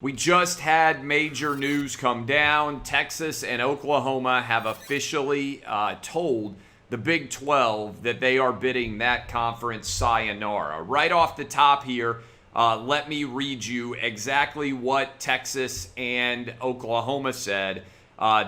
We just had major news come down. Texas and Oklahoma have officially told the Big 12 that they are bidding that conference sayonara. Right off the top here, let me read you exactly what Texas and Oklahoma said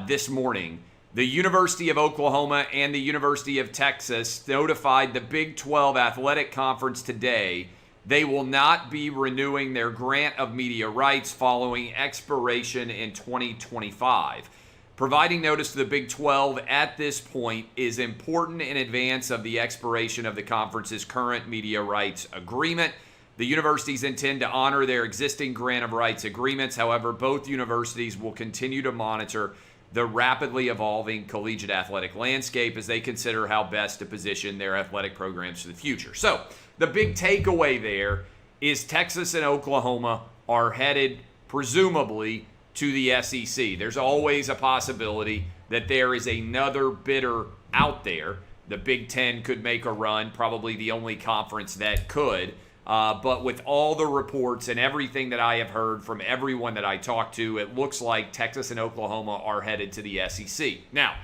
this morning. The University of Oklahoma and the University of Texas notified the Big 12 Athletic Conference today they will not be renewing their grant of media rights following expiration in 2025. Providing notice to the Big 12 at this point is important in advance of the expiration of the conference's current media rights agreement. The universities intend to honor their existing grant of rights agreements. However, both universities will continue to monitor the rapidly evolving collegiate athletic landscape as they consider how best to position their athletic programs for the future. So, the big takeaway there is Texas and Oklahoma are headed, presumably, to the SEC. There's always a possibility that there is another bidder out there. The Big Ten could make a run, probably the only conference that could. But with all the reports and everything that I have heard from everyone that I talked to, it looks like Texas and Oklahoma are headed to the SEC. Now,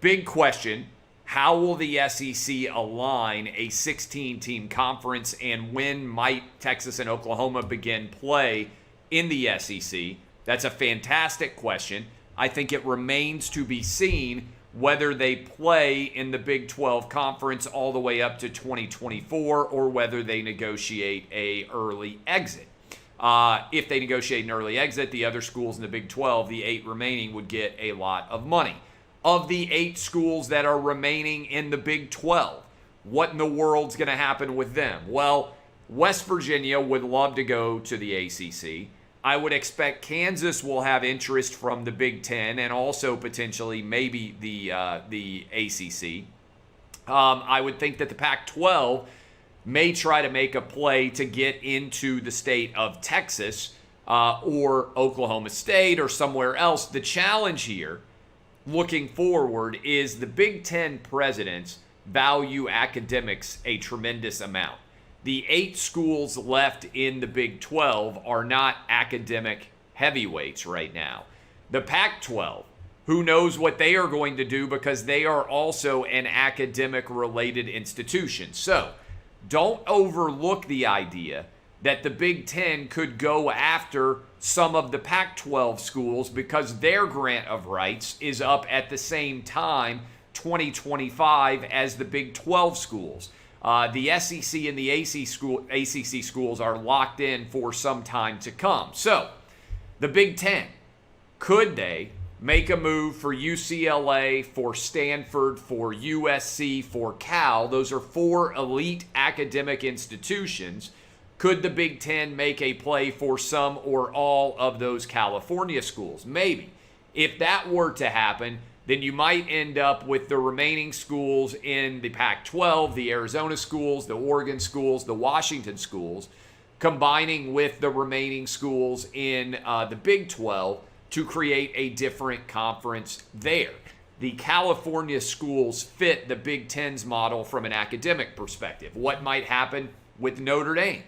big question, how will the SEC align a 16-team conference, and when might Texas and Oklahoma begin play in the SEC? That's a fantastic question. I think it remains to be seen whether they play in the Big 12 conference all the way up to 2024 or whether they negotiate an early exit. If they negotiate an early exit, the other schools in the Big 12, the 8 remaining, would get a lot of money. Of the 8 schools that are remaining in the Big 12, what in the world's going to happen with them? Well, West Virginia would love to go to the ACC. I would expect Kansas will have interest from the Big Ten and also potentially maybe the ACC. I would think that the Pac-12 may try to make a play to get into the state of Texas or Oklahoma State or somewhere else. The challenge here, looking forward, is the Big Ten presidents value academics a tremendous amount. The 8 schools left in the Big 12 are not academic heavyweights right now. The Pac-12, who knows what they are going to do because they are also an academic-related institution. So, don't overlook the idea that the Big 10 could go after some of the Pac-12 schools because their grant of rights is up at the same time, 2025, as the Big 12 schools. The SEC and the ACC schools are locked in for some time to come. So, the Big Ten, could they make a move for UCLA, for Stanford, for USC, for Cal? Those are 4 elite academic institutions. Could the Big Ten make a play for some or all of those California schools? Maybe. If that were to happen, then you might end up with the remaining schools in the Pac-12, the Arizona schools, the Oregon schools, the Washington schools, combining with the remaining schools in the Big 12 to create a different conference there. The California schools fit the Big Ten's model from an academic perspective. What might happen with Notre Dame?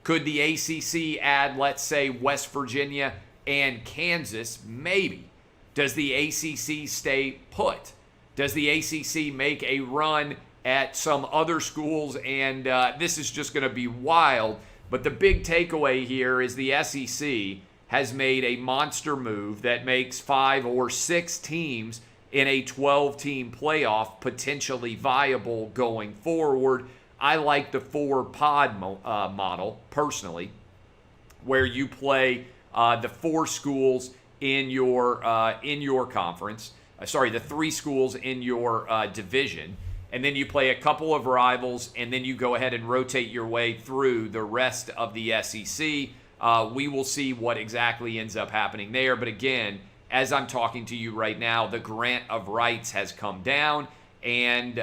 Could the ACC add, let's say, West Virginia and Kansas? Maybe. Does the ACC stay put? Does the ACC make a run at some other schools? And this is just going to be wild. But the big takeaway here is the SEC has made a monster move that makes 5 or 6 teams in a 12-team playoff potentially viable going forward. I like the 4-pod model, personally, where you play the 4 schools in your conference. The 3 schools in your division. And then you play a couple of rivals, and then you go ahead and rotate your way through the rest of the SEC. We will see what exactly ends up happening there. But again, as I'm talking to you right now, the grant of rights has come down, and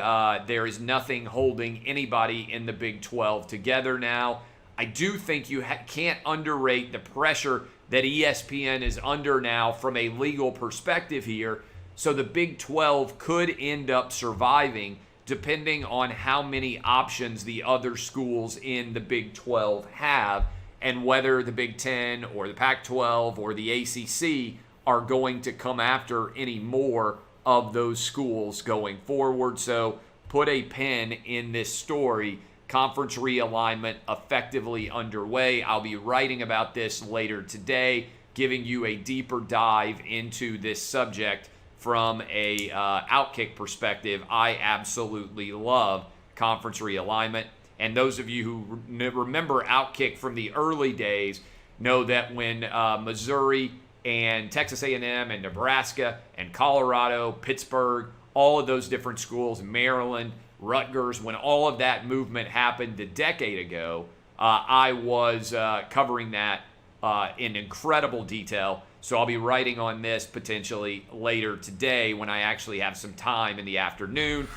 there is nothing holding anybody in the Big 12 together now. I do think you can't underrate the pressure that ESPN is under now from a legal perspective here. So the Big 12 could end up surviving depending on how many options the other schools in the Big 12 have. and whether the Big Ten or the Pac-12 or the ACC are going to come after any more of those schools going forward. So put a pin in this story. Conference realignment effectively underway. I'll be writing about this later today, giving you a deeper dive into this subject from a Outkick perspective. I absolutely love conference realignment. And those of you who remember Outkick from the early days know that when Missouri and Texas A&M and Nebraska and Colorado, Pittsburgh, all of those different schools, Maryland, Rutgers, when all of that movement happened a decade ago, I was covering that in incredible detail. So I'll be writing on this potentially later today when I actually have some time in the afternoon.